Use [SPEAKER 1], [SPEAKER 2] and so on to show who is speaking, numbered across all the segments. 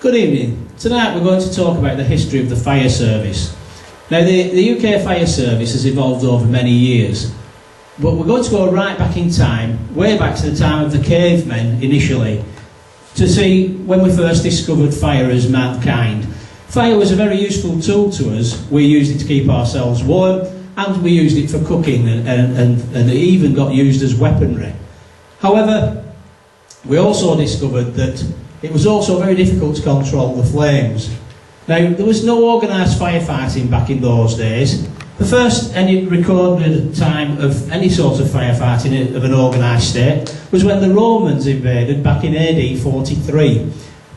[SPEAKER 1] Good evening. Tonight we're going to talk about the history of the fire service. Now the UK fire service has evolved over many years, but we're going to go right back in time, way back to the time of the cavemen initially, to see when we first discovered fire as mankind. Fire was a very useful tool to us. We used it to keep ourselves warm, and we used it for cooking, and it even got used as weaponry. However, we also discovered that it was also very difficult to control the flames. Now, there was no organised firefighting back in those days. The first any recorded time of any sort of firefighting of an organised state was when the Romans invaded back in AD 43. And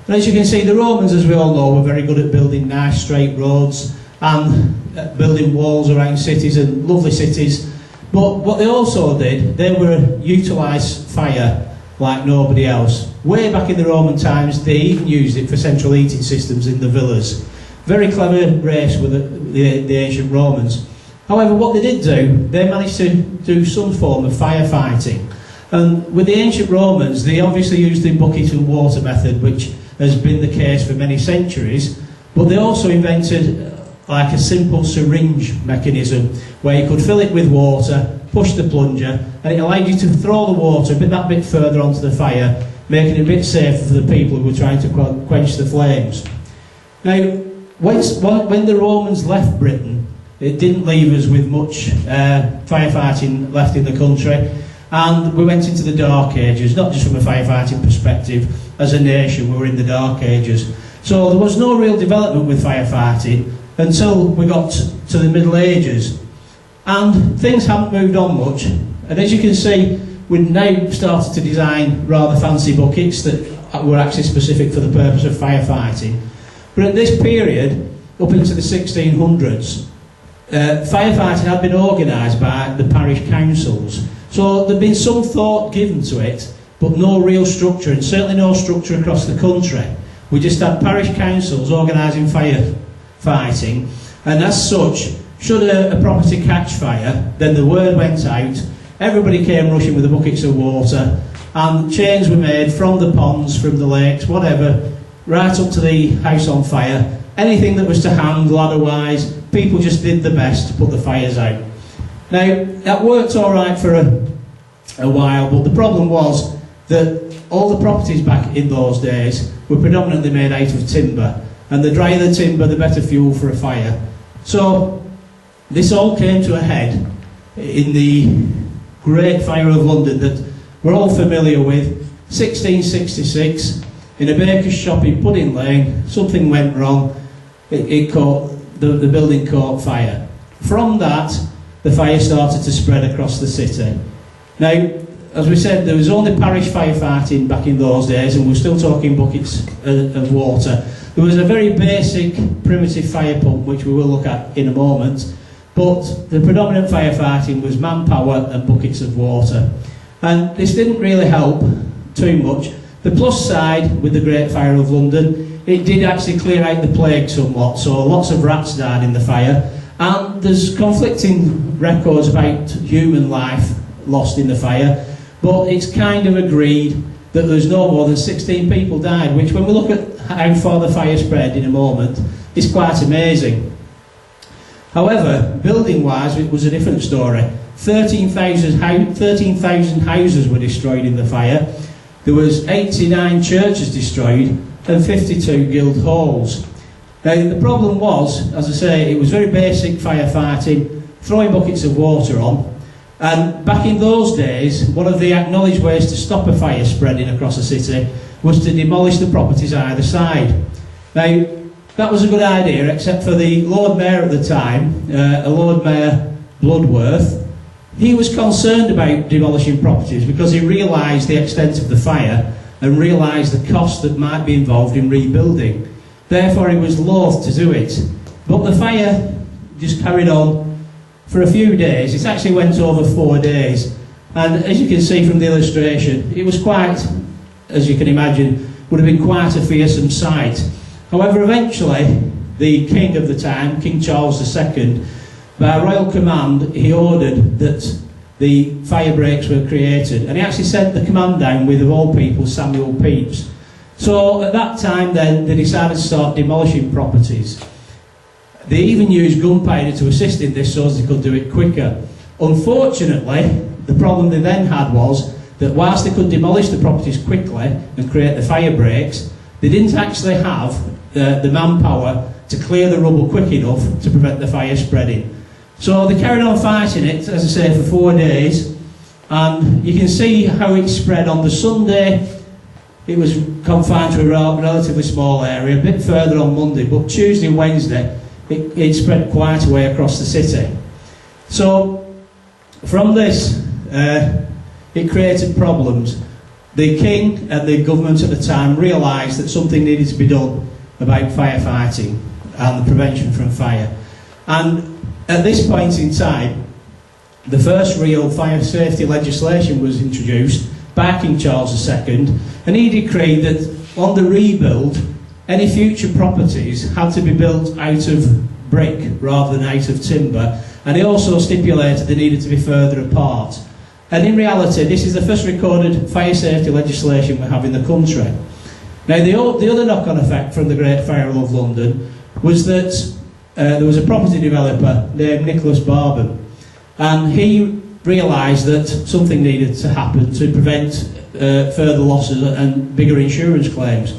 [SPEAKER 1] as you can see, the Romans, as we all know, were very good at building nice straight roads and building walls around cities and lovely cities. But what they also did, they were utilised fire like nobody else. Way back in the Roman times, they even used it for central heating systems in the villas. Very clever race with the ancient Romans. However, what they did do, they managed to do some form of firefighting. And with the ancient Romans, they obviously used the bucket and water method, which has been the case for many centuries, but they also invented like a simple syringe mechanism where you could fill it with water, push the plunger, and it allowed you to throw the water that bit further onto the fire, making it a bit safer for the people who were trying to quench the flames. Now, when the Romans left Britain, it didn't leave us with much firefighting left in the country, and we went into the Dark Ages, not just from a firefighting perspective. As a nation, we were in the Dark Ages. So there was no real development with firefighting until we got to the Middle Ages. And things haven't moved on much. And as you can see, we've now started to design rather fancy buckets that were actually specific for the purpose of firefighting. But at this period, up into the 1600s, firefighting had been organised by the parish councils. So there'd been some thought given to it, but no real structure, and certainly no structure across the country. We just had parish councils organising firefighting, and as such, should a property catch fire, then the word went out, everybody came rushing with the buckets of water, and chains were made from the ponds, from the lakes, whatever, right up to the house on fire. Anything that was to hand, ladder-wise, people just did the best to put the fires out. Now, that worked all right for a while, but the problem was that all the properties back in those days were predominantly made out of timber, and the drier the timber, the better fuel for a fire. So this all came to a head in the Great Fire of London that we're all familiar with. 1666, in a baker's shop in Pudding Lane, something went wrong. It caught, the building caught fire. From that, the fire started to spread across the city. Now, as we said, there was only parish firefighting back in those days, and we're still talking buckets of water. There was a very basic, primitive fire pump, which we will look at in a moment, but the predominant firefighting was manpower and buckets of water. And this didn't really help too much. The plus side with the Great Fire of London, it did actually clear out the plague somewhat, so lots of rats died in the fire, and there's conflicting records about human life lost in the fire, but it's kind of agreed that there's no more than 16 people died, which when we look at how far the fire spread in a moment, is quite amazing. However, building-wise, it was a different story. 13,000 houses were destroyed in the fire. There was 89 churches destroyed and 52 guild halls. Now, the problem was, as I say, it was very basic firefighting, throwing buckets of water on. And back in those days, one of the acknowledged ways to stop a fire spreading across a city was to demolish the properties either side. Now, that was a good idea, except for the Lord Mayor at the time, Lord Mayor Bloodworth. He was concerned about demolishing properties because he realised the extent of the fire and realised the cost that might be involved in rebuilding. Therefore, he was loath to do it. But the fire just carried on for a few days. It actually went over 4 days, and as you can see from the illustration, it was quite, as you can imagine, would have been quite a fearsome sight. However, eventually the king of the time, King Charles II, by royal command, he ordered that the fire breaks were created, and he actually sent the command down with, of all people, Samuel Pepys. So at that time then, they decided to start demolishing properties. They even used gunpowder to assist in this so as they could do it quicker. Unfortunately, the problem they then had was that whilst they could demolish the properties quickly and create the fire breaks, they didn't actually have the manpower to clear the rubble quick enough to prevent the fire spreading. So they carried on fighting it, as I say, for 4 days, and you can see how it spread. On the Sunday it was confined to a relatively small area, a bit further on Monday, but Tuesday and Wednesday it spread quite a way across the city. So from this it created problems. The King and the government at the time realised that something needed to be done about firefighting and the prevention from fire. And at this point in time, the first real fire safety legislation was introduced by King Charles II, and he decreed that on the rebuild, any future properties had to be built out of brick rather than out of timber, and he also stipulated they needed to be further apart. And in reality, this is the first recorded fire safety legislation we have in the country. Now, the other knock-on effect from the Great Fire of London was that there was a property developer named Nicholas Barban, and he realised that something needed to happen to prevent further losses and bigger insurance claims.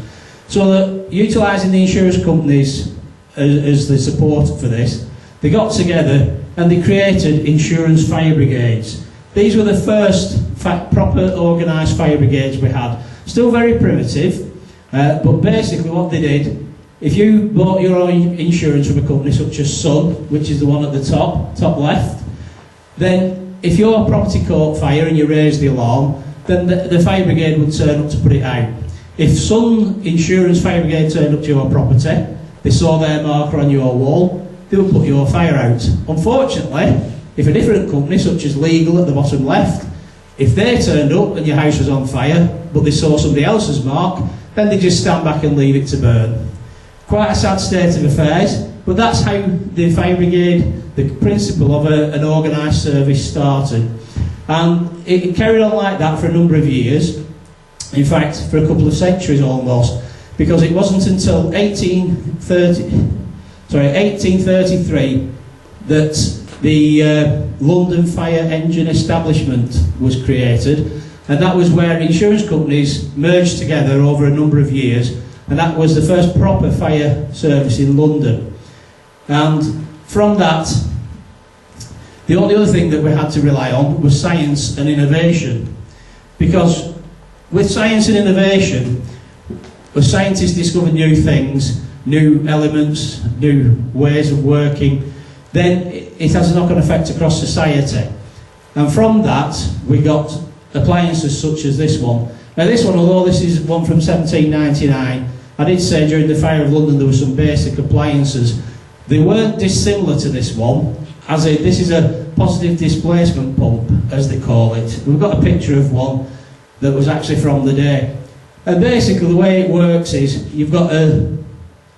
[SPEAKER 1] So that, utilising the insurance companies as the support for this, they got together and they created insurance fire brigades. These were the first proper organised fire brigades we had. Still very primitive, but basically what they did, if you bought your own insurance from a company such as Sun, which is the one at the top left, then if your property caught fire and you raised the alarm, then the fire brigade would turn up to put it out. If Sun Insurance Fire Brigade turned up to your property, they saw their marker on your wall, they would put your fire out. Unfortunately, if a different company, such as Legal at the bottom left, if they turned up and your house was on fire, but they saw somebody else's mark, then they just stand back and leave it to burn. Quite a sad state of affairs, but that's how the fire brigade, the principle of an organised service, started. And it carried on like that for a number of years, in fact for a couple of centuries almost, because it wasn't until 1833 that the London Fire Engine Establishment was created, and that was where insurance companies merged together over a number of years, and that was the first proper fire service in London. And from that, the only other thing that we had to rely on was science and innovation, because with science and innovation, as scientists discover new things, new elements, new ways of working, then it has a knock-on effect across society. And from that, we got appliances such as this one. Now this one, although this is one from 1799, I did say during the Fire of London there were some basic appliances. They weren't dissimilar to this one, this is a positive displacement pump, as they call it. We've got a picture of one that was actually from the day. And basically the way it works is, you've got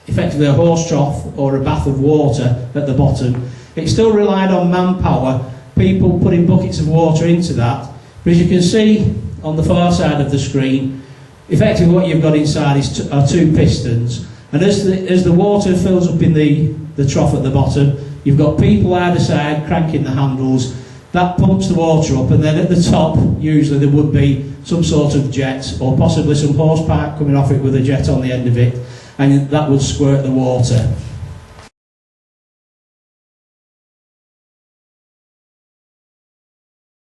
[SPEAKER 1] effectively a horse trough or a bath of water at the bottom. It still relied on manpower, people putting buckets of water into that. But as you can see on the far side of the screen, effectively what you've got inside are two pistons. And as the water fills up in the trough at the bottom, you've got people either side cranking the handles. That pumps the water up, and then at the top usually there would be some sort of jet, or possibly some hose pipe coming off it with a jet on the end of it, and that would squirt the water.